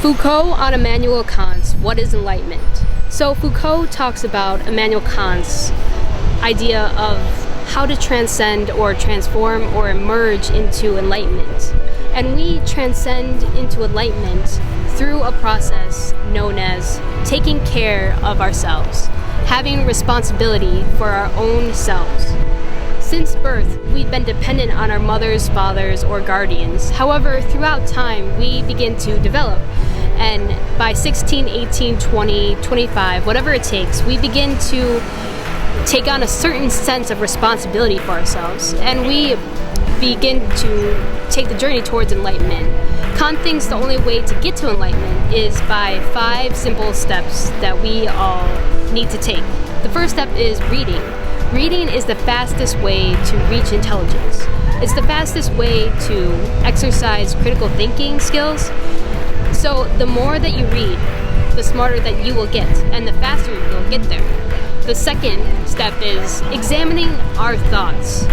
Foucault on Immanuel Kant's What is Enlightenment? So Foucault talks about Immanuel Kant's idea of how to transcend or transform or emerge into enlightenment. And we transcend into enlightenment through a process known as taking care of ourselves, having responsibility for our own selves. Since birth, we've been dependent on our mothers, fathers, or guardians. However, throughout time, we begin to develop. And by 16, 18, 20, 25, whatever it takes, we begin to take on a certain sense of responsibility for ourselves. And we begin to take the journey towards enlightenment. Kant thinks the only way to get to enlightenment is by 5 simple steps that we all need to take. The first step is reading. Reading is the fastest way to reach intelligence. It's the fastest way to exercise critical thinking skills. So the more that you read, the smarter that you will get, and the faster you'll get there. The second step is examining our thoughts.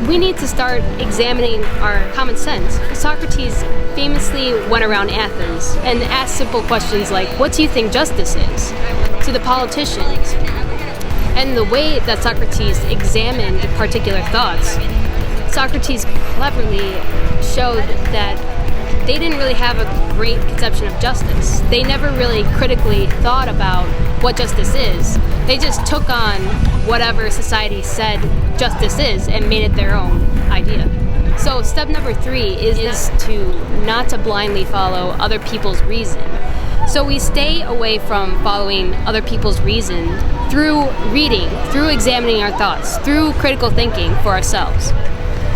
We need to start examining our common sense. Socrates famously went around Athens and asked simple questions like, what do you think justice is? To the politicians. And the way that Socrates examined particular thoughts, Socrates cleverly showed that they didn't really have a great conception of justice. They never really critically thought about what justice is. They just took on whatever society said justice is and made it their own idea. So step number 3 is to not to blindly follow other people's reason. So we stay away from following other people's reason through reading, through examining our thoughts, through critical thinking for ourselves.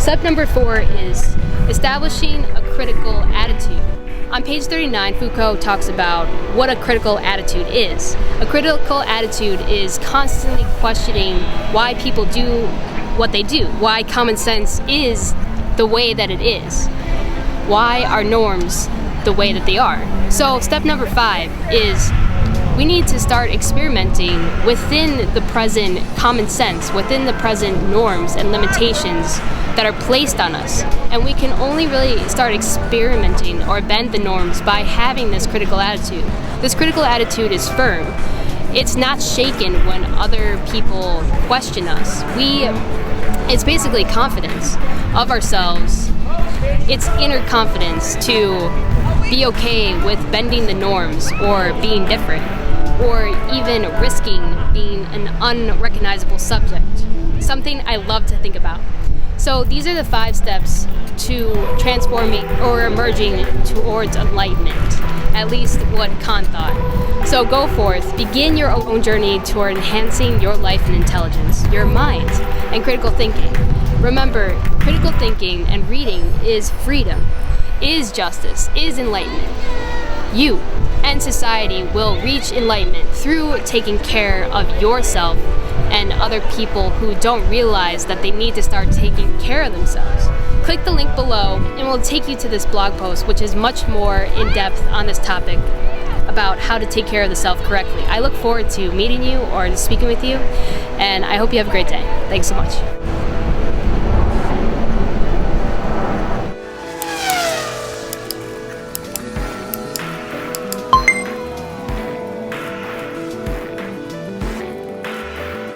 Step number 4 is establishing a critical attitude. On page 39, Foucault talks about what a critical attitude is. A critical attitude is constantly questioning why people do what they do, why common sense is the way that it is, why are norms the way that they are. So step number 5 is we need to start experimenting within the present common sense, within the present norms and limitations that are placed on us. And we can only really start experimenting or bend the norms by having this critical attitude. This critical attitude is firm. It's not shaken when other people question us. It's basically confidence of ourselves. It's inner confidence to be okay with bending the norms or being different, or even risking being an unrecognizable subject. Something I love to think about. So these are the 5 steps to transforming or emerging towards enlightenment, at least what Kant thought. So go forth, begin your own journey toward enhancing your life and intelligence, your mind, and critical thinking. Remember, critical thinking and reading is freedom, is justice, is enlightenment. You and society will reach enlightenment through taking care of yourself and other people who don't realize that they need to start taking care of themselves. Click the link below and we'll take you to this blog post, which is much more in depth on this topic about how to take care of the self correctly. I look forward to meeting you or speaking with you, and I hope you have a great day. Thanks so much.